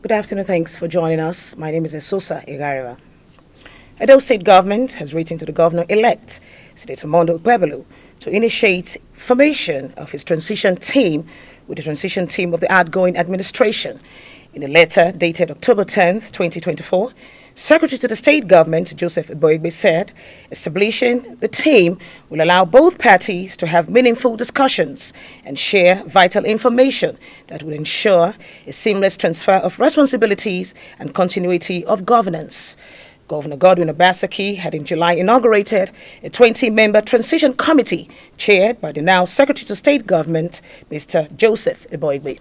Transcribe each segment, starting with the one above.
Good afternoon. Thanks for joining us. My name is Esosa Igariwa. Edo State Government has written to the Governor-elect, Senator Mondo Gbebelu, to initiate formation of his transition team with the transition team of the outgoing administration. In a letter dated October 10th, 2024, Secretary to the State Government, Joseph Eboigbe, said establishing the team will allow both parties to have meaningful discussions and share vital information that will ensure a seamless transfer of responsibilities and continuity of governance. Governor Godwin Obaseki had in July inaugurated a 20-member transition committee chaired by the now Secretary to State Government, Mr. Joseph Eboigbe.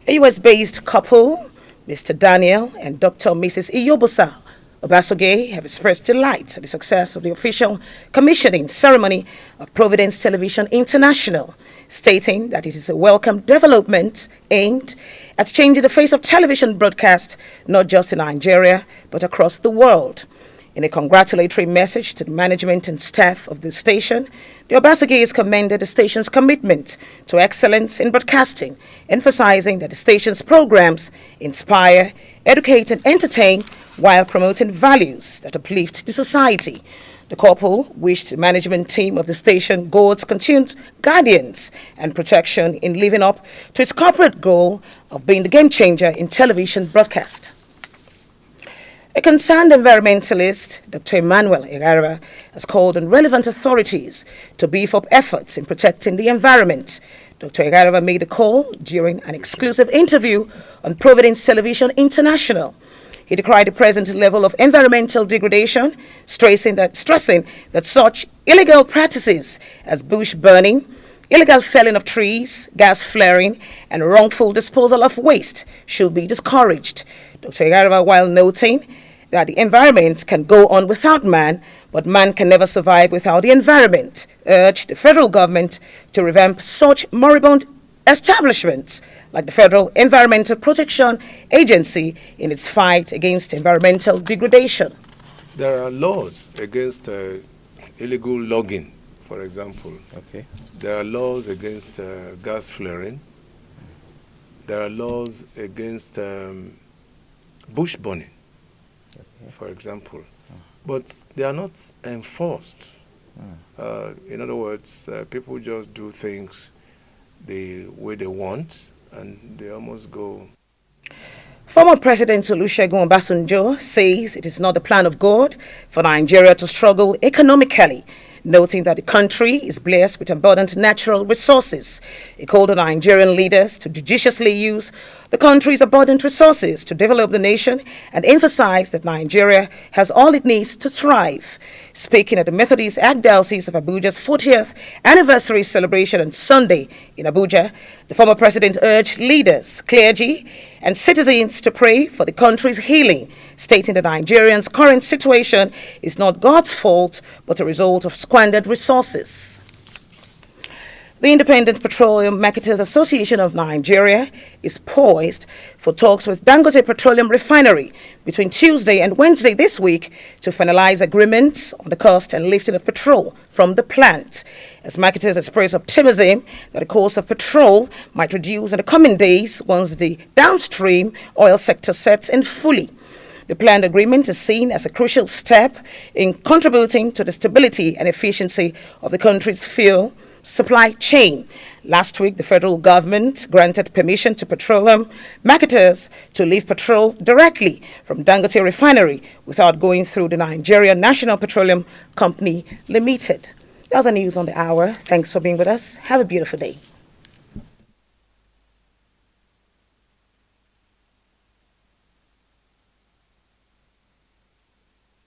A US-based couple, Mr. Daniel and Dr. Mrs. Iyobosa Obasoge, have expressed delight at the success of the official commissioning ceremony of Providence Television International, stating that it is a welcome development aimed at changing the face of television broadcast not just in Nigeria but across the world. In a congratulatory message to the management and staff of the station, the Obasoges commended the station's commitment to excellence in broadcasting, emphasizing that the station's programs inspire, educate, and entertain while promoting values that uplift the society. The couple wished the management team of the station God's continued guidance and protection in living up to its corporate goal of being the game changer in television broadcast. A concerned environmentalist, Dr. Emmanuel Igariwa, has called on relevant authorities to beef up efforts in protecting the environment. Dr. Igariwa made the call during an exclusive interview on Providence Television International. He decried the present level of environmental degradation, stressing that such illegal practices as bush burning, illegal felling of trees, gas flaring, and wrongful disposal of waste should be discouraged. Dr. Igariwa, while noting that the environment can go on without man, but man can never survive without the environment, urged the federal government to revamp such moribund establishments like the Federal Environmental Protection Agency in its fight against environmental degradation. There are laws against illegal logging, for example. Okay. There are laws against gas flaring. There are laws against bush burning, for example. But they are not enforced. In other words, people just do things the way they want, and they almost go. Former President Olusegun Obasanjo says it is not the plan of God for Nigeria to struggle economically, noting that the country is blessed with abundant natural resources. He called on Nigerian leaders to judiciously use the country's abundant resources to develop the nation and emphasized that Nigeria has all it needs to thrive. Speaking at the Methodist Archdiocese of Abuja's 40th anniversary celebration on Sunday in Abuja, the former president urged leaders, clergy, and citizens to pray for the country's healing, stating that Nigerians' current situation is not God's fault, but a result of squandered resources. The Independent Petroleum Marketers Association of Nigeria is poised for talks with Dangote Petroleum Refinery between Tuesday and Wednesday this week to finalize agreements on the cost and lifting of petrol from the plant, as marketers express optimism that the cost of petrol might reduce in the coming days once the downstream oil sector sets in fully. The planned agreement is seen as a crucial step in contributing to the stability and efficiency of the country's fuel supply chain. Last week, the federal government granted permission to petroleum marketers to lift petrol directly from Dangote Refinery without going through the Nigerian National Petroleum Company Limited. That's the news on the hour. Thanks for being with us. Have a beautiful day.